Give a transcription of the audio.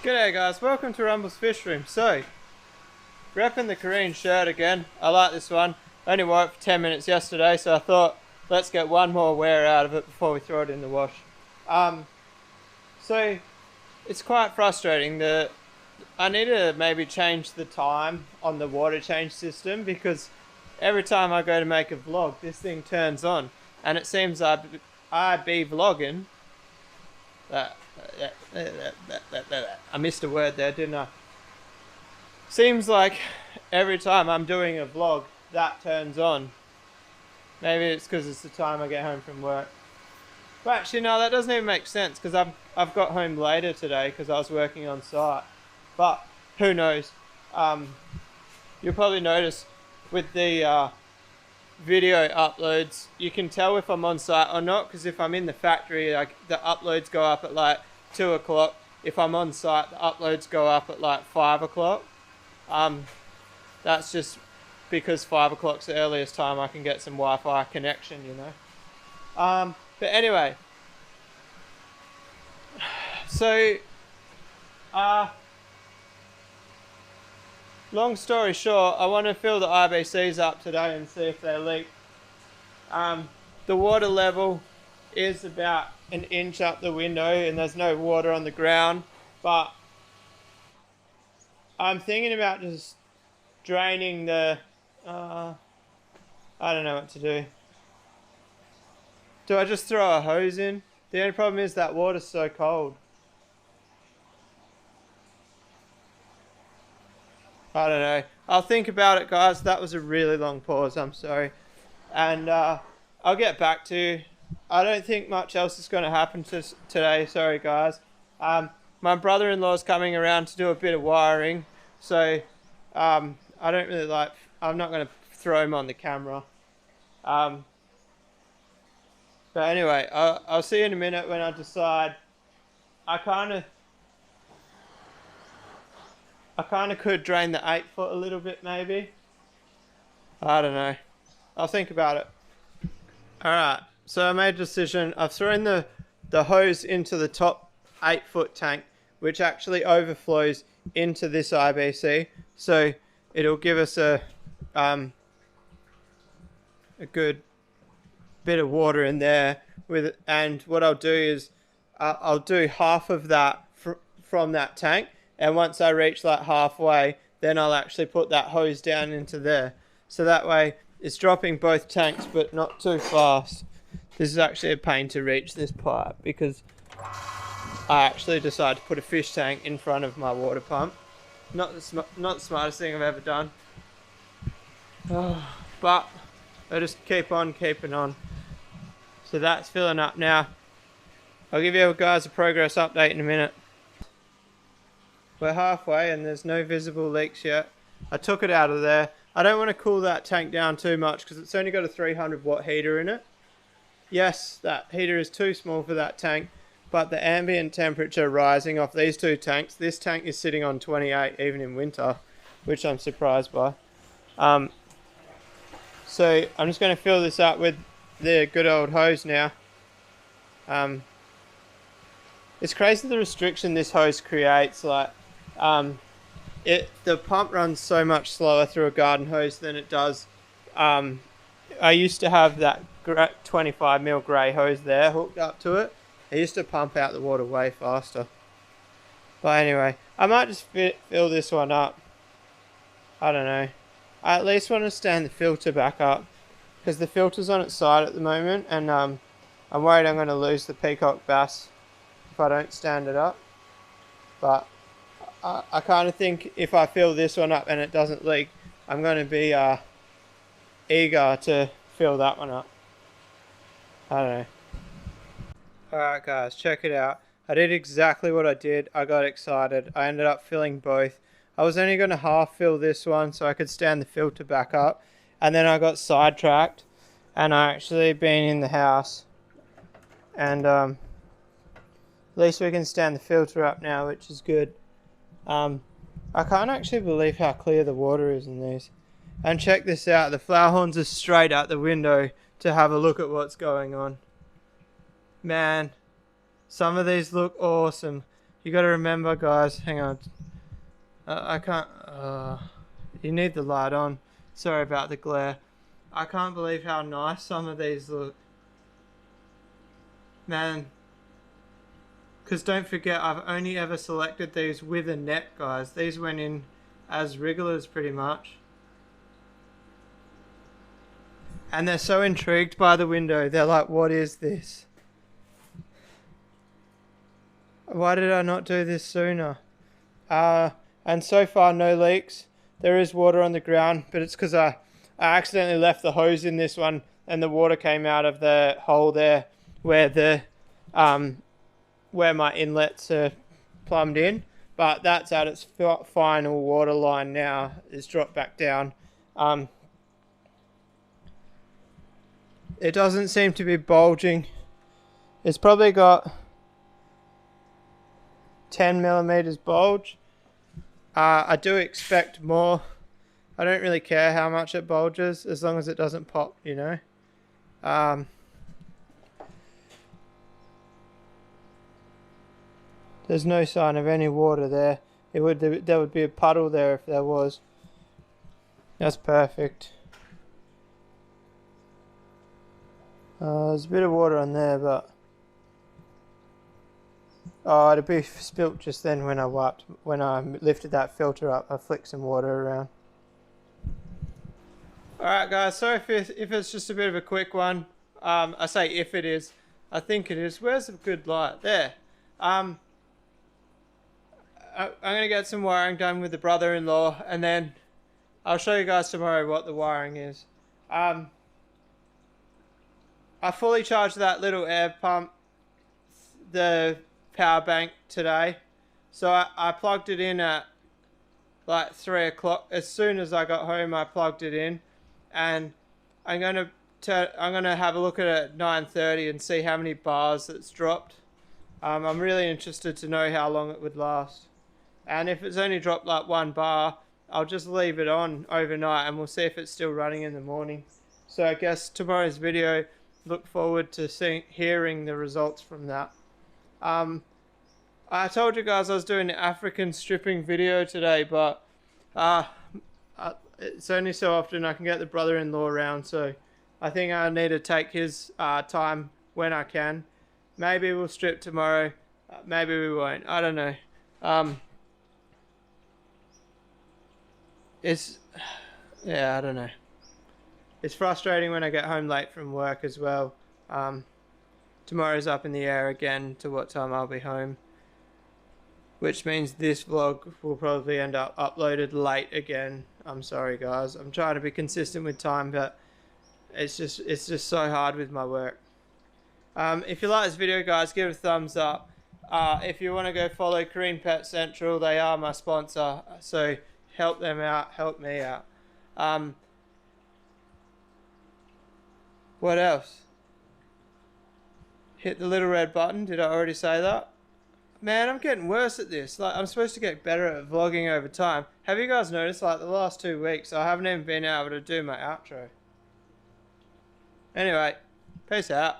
G'day guys, welcome to Rumble's Fish Room. So, repping the Carine shirt again. I like this one. Only wore it for 10 minutes yesterday, so I thought let's get one more wear out of it before we throw it in the wash. So it's quite frustrating that I need to maybe change the time on the water change system, because every time I go to make a vlog this thing turns on and it seems I be vlogging. I missed a word there, didn't I? Seems like every time I'm doing a vlog that turns on. Maybe it's because it's the time I get home from work. But actually no, that doesn't even make sense, because I've got home later today because I was working on site. But who knows? You'll probably notice with the video uploads, you can tell if I'm on site or not, because if I'm in the factory, like, the uploads go up at like 2 o'clock. If I'm on site, the uploads go up at like 5 o'clock. That's just because 5 o'clock's the earliest time I can get some Wi-Fi connection, you know. But anyway, so long story short, I want to fill the IBCs up today and see if they leak. The water level is about an inch up the window and there's no water on the ground, but I'm thinking about just draining the, I don't know what to do. Do I just throw a hose in? The only problem is that water's so cold. I don't know. I'll think about it, guys. That was a really long pause. I'm sorry. And I'll get back to you. I don't think much else is going to happen today. Sorry, guys. My brother-in-law's coming around to do a bit of wiring. So I don't really like... I'm not going to throw him on the camera. But anyway, I'll see you in a minute when I decide. I kind of could drain the 8 foot a little bit, maybe. I don't know. I'll think about it. Alright, so I made a decision. I've thrown the hose into the top 8 foot tank, which actually overflows into this IBC. So it'll give us a good bit of water in there. And what I'll do is I'll do half of that from that tank. And once I reach like halfway, then I'll actually put that hose down into there. So that way it's dropping both tanks, but not too fast. This is actually a pain to reach this pipe, because I actually decided to put a fish tank in front of my water pump. Not the smartest thing I've ever done. But I just keep on keeping on. So that's filling up now. I'll give you guys a progress update in a minute. We're halfway and there's no visible leaks yet. I took it out of there. I don't want to cool that tank down too much because it's only got a 300 watt heater in it. Yes, that heater is too small for that tank, but the ambient temperature rising off these two tanks, this tank is sitting on 28 even in winter, which I'm surprised by. So I'm just going to fill this up with the good old hose now. It's crazy the restriction this hose creates. Like, the pump runs so much slower through a garden hose than it does. I used to have that 25mm grey hose there hooked up to it. I used to pump out the water way faster. But anyway, I might just fill this one up. I don't know. I at least want to stand the filter back up, because the filter's on its side at the moment, and I'm worried I'm going to lose the peacock bass if I don't stand it up. But I kind of think if I fill this one up and it doesn't leak, I'm going to be eager to fill that one up. I don't know. Alright guys, check it out. I did exactly what I did. I got excited. I ended up filling both. I was only going to half fill this one so I could stand the filter back up. And then I got sidetracked and I actually been in the house. And at least we can stand the filter up now, which is good. I can't actually believe how clear the water is in these. And check this out, the flower horns are straight out the window to have a look at what's going on. Man, some of these look awesome. You got to remember, guys. Hang on. I can't. You need the light on. Sorry about the glare. I can't believe how nice some of these look. Man. Because don't forget, I've only ever selected these with a net, guys. These went in as wrigglers pretty much. And they're so intrigued by the window. They're like, what is this? Why did I not do this sooner? And so far, no leaks. There is water on the ground, but it's because I accidentally left the hose in this one, and the water came out of the hole there where the where my inlets are plumbed in. But that's at its final water line now. It's dropped back down. It doesn't seem to be bulging. It's probably got 10 millimeters bulge. I do expect more. I don't really care how much it bulges as long as it doesn't pop, you know. There's no sign of any water there. There would be a puddle there if there was. That's perfect. There's a bit of water on there, but oh, it'd be spilt just then when I lifted that filter up. I flicked some water around. Alright guys, sorry if it's just a bit of a quick one. I say if it is. I think it is. Where's the good light? There. I'm going to get some wiring done with the brother-in-law, and then I'll show you guys tomorrow what the wiring is. I fully charged that little air pump, the power bank today. So I plugged it in at like 3 o'clock. As soon as I got home, I plugged it in, and I'm gonna have a look at it at 9:30 and see how many bars it's dropped. I'm really interested to know how long it would last, and if it's only dropped like 1 bar, I'll just leave it on overnight and we'll see if it's still running in the morning. So I guess tomorrow's video, look forward to hearing the results from that. I told you guys I was doing an African stripping video today, but it's only so often I can get the brother-in-law around, so I think I need to take his time when I can. Maybe we'll strip tomorrow, maybe we won't, I don't know. Yeah, I don't know. It's frustrating when I get home late from work as well. Tomorrow's up in the air again to what time I'll be home, which means this vlog will probably end up uploaded late again. I'm sorry guys, I'm trying to be consistent with time, but it's just so hard with my work. If you like this video guys, give it a thumbs up. If you want to go follow Carine Pet Central, they are my sponsor, so help them out, help me out. What else? Hit the little red button. Did I already say that? Man, I'm getting worse at this. Like, I'm supposed to get better at vlogging over time. Have you guys noticed, like, the last 2 weeks, I haven't even been able to do my outro. Anyway, peace out.